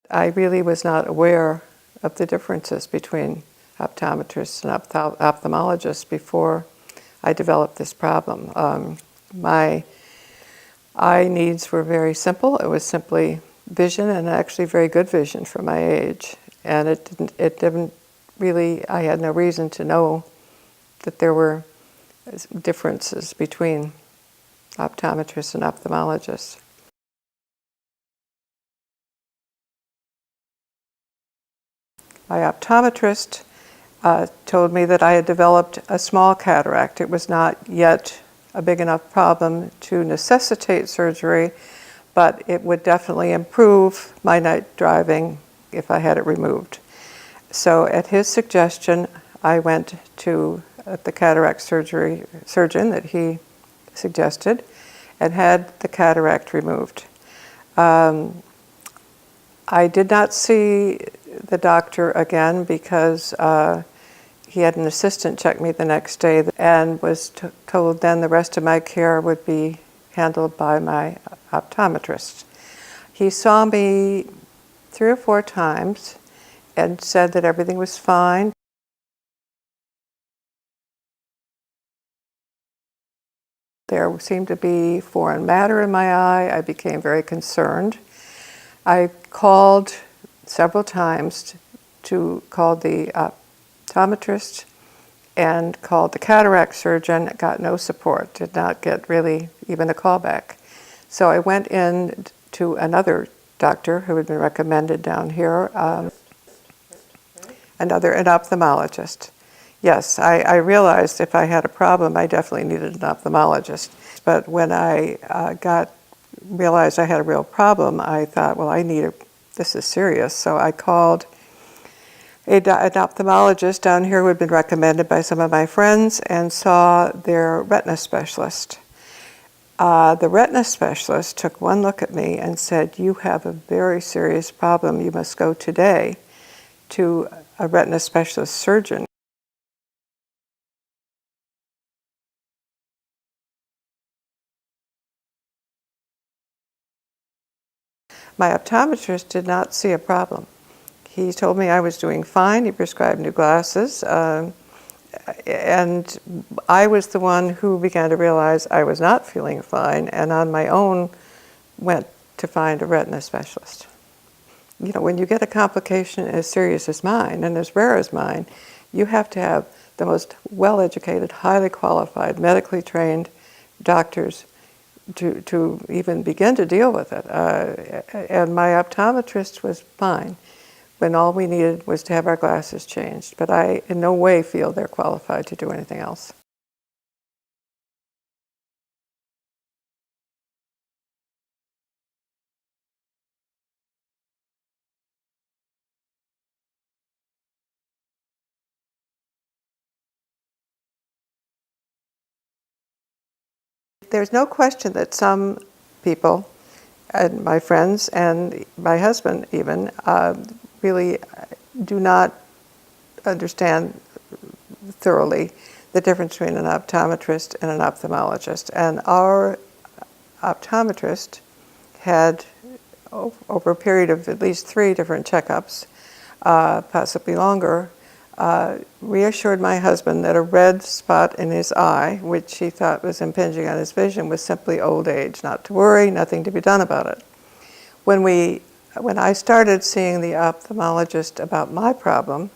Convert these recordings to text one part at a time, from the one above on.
I really was not aware of the differences between optometrists and ophthalmologists before I developed this problem. My eye needs were very simple. It was simply vision, and actually very good vision for my age. And it didn't really, I had no reason to know that there were differences between optometrists and ophthalmologists. My optometrist told me that I had developed a small cataract. It was not yet a big enough problem to necessitate surgery, but it would definitely improve my night driving if I had it removed. So at his suggestion, I went to the cataract surgeon that he suggested and had the cataract removed. I did not see the doctor again because he had an assistant check me the next day and was told then the rest of my care would be handled by my optometrist. He saw me 3 or 4 times and said that everything was fine. There seemed to be foreign matter in my eye. I became very concerned. I called several times to call the optometrist and called the cataract surgeon, got no support, did not get really even a call back. So I went in to another doctor who had been recommended down here, an ophthalmologist. Yes, I realized if I had a problem, I definitely needed an ophthalmologist. But when I realized I had a real problem, I thought, well, this is serious. So I called an ophthalmologist down here who had been recommended by some of my friends and saw their retina specialist. The retina specialist took one look at me and said, "You have a very serious problem. You must go today to a retina specialist surgeon." My optometrist did not see a problem. He told me I was doing fine. He prescribed new glasses. And I was the one who began to realize I was not feeling fine, and on my own went to find a retina specialist. You know, when you get a complication as serious as mine and as rare as mine, you have to have the most well-educated, highly qualified, medically trained doctors to even begin to deal with it. And my optometrist was fine when all we needed was to have our glasses changed. But I in no way feel they're qualified to do anything else. There's no question that some people, and my friends and my husband even, really do not understand thoroughly the difference between an optometrist and an ophthalmologist. And our optometrist had, over a period of at least 3 different checkups, possibly longer, reassured my husband that a red spot in his eye, which he thought was impinging on his vision, was simply old age. Not to worry, nothing to be done about it. When I started seeing the ophthalmologist about my problem,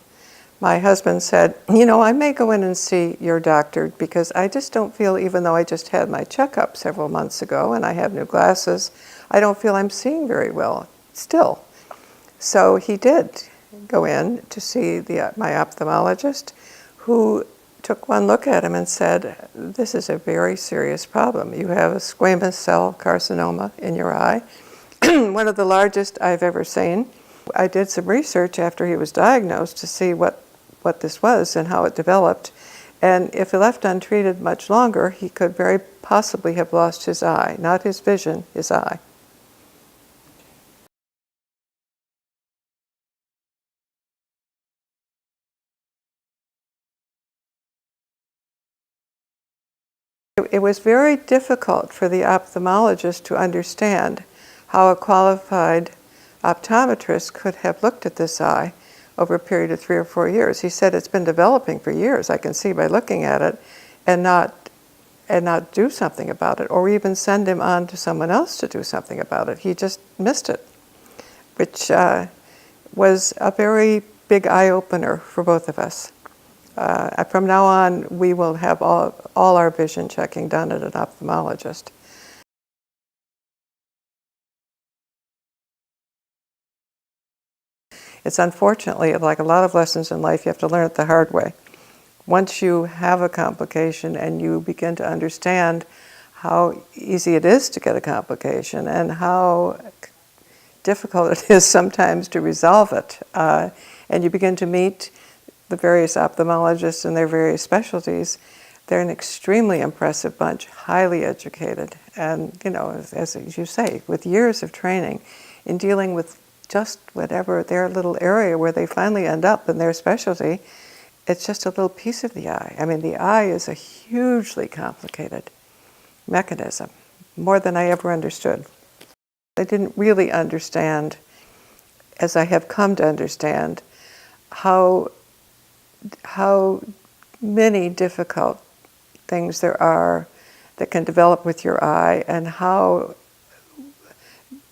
my husband said, "You know, I may go in and see your doctor because I just don't feel, even though I just had my checkup several months ago and I have new glasses, I don't feel I'm seeing very well still." So he did go in to see my ophthalmologist, who took one look at him and said, "This is a very serious problem. You have a squamous cell carcinoma in your eye, one of the largest I've ever seen." I did some research after he was diagnosed to see what this was and how it developed. And if left untreated much longer, he could very possibly have lost his eye, not his vision, his eye. It was very difficult for the ophthalmologist to understand how a qualified optometrist could have looked at this eye over a period of 3 or 4 years. He said it's been developing for years, I can see by looking at it, and not do something about it, or even send him on to someone else to do something about it. He just missed it, which was a very big eye-opener for both of us. From now on, we will have all our vision checking done at an ophthalmologist. It's unfortunately, like a lot of lessons in life, you have to learn it the hard way. Once you have a complication and you begin to understand how easy it is to get a complication and how difficult it is sometimes to resolve it, and you begin to meet the various ophthalmologists and their various specialties, they're an extremely impressive bunch, highly educated, and, you know, as you say, with years of training in dealing with just whatever their little area where they finally end up in their specialty. It's just a little piece of the eye. I mean, the eye is a hugely complicated mechanism, more than I ever understood. I didn't really understand, as I have come to understand, how many difficult things there are that can develop with your eye, and how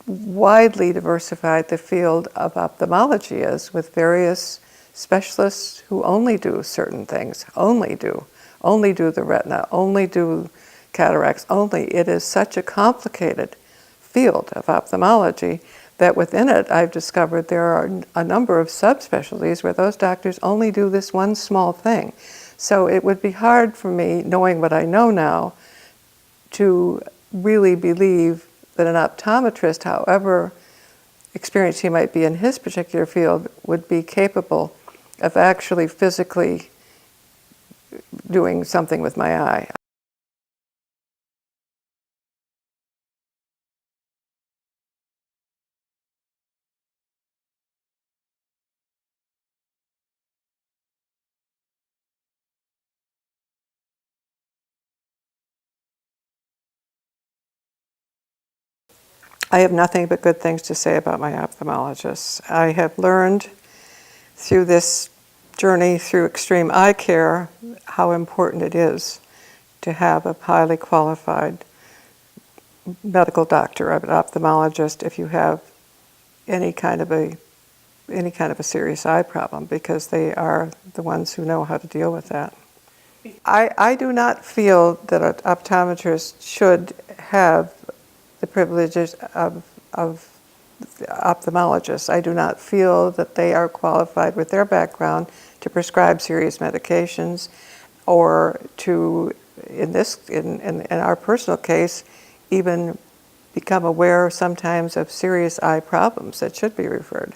widely diversified the field of ophthalmology is, with various specialists who only do certain things, only do the retina, only do cataracts, it is such a complicated field of ophthalmology that within it I've discovered there are a number of subspecialties where those doctors only do this one small thing. So it would be hard for me, knowing what I know now, to really believe that an optometrist, however experienced he might be in his particular field, would be capable of actually physically doing something with my eye. I have nothing but good things to say about my ophthalmologists. I have learned through this journey through extreme eye care how important it is to have a highly qualified medical doctor, an ophthalmologist, if you have any kind of a serious eye problem, because they are the ones who know how to deal with that. I do not feel that an optometrist should have the privileges of ophthalmologists. I do not feel that they are qualified with their background to prescribe serious medications, or to, in our personal case, even become aware sometimes of serious eye problems that should be referred.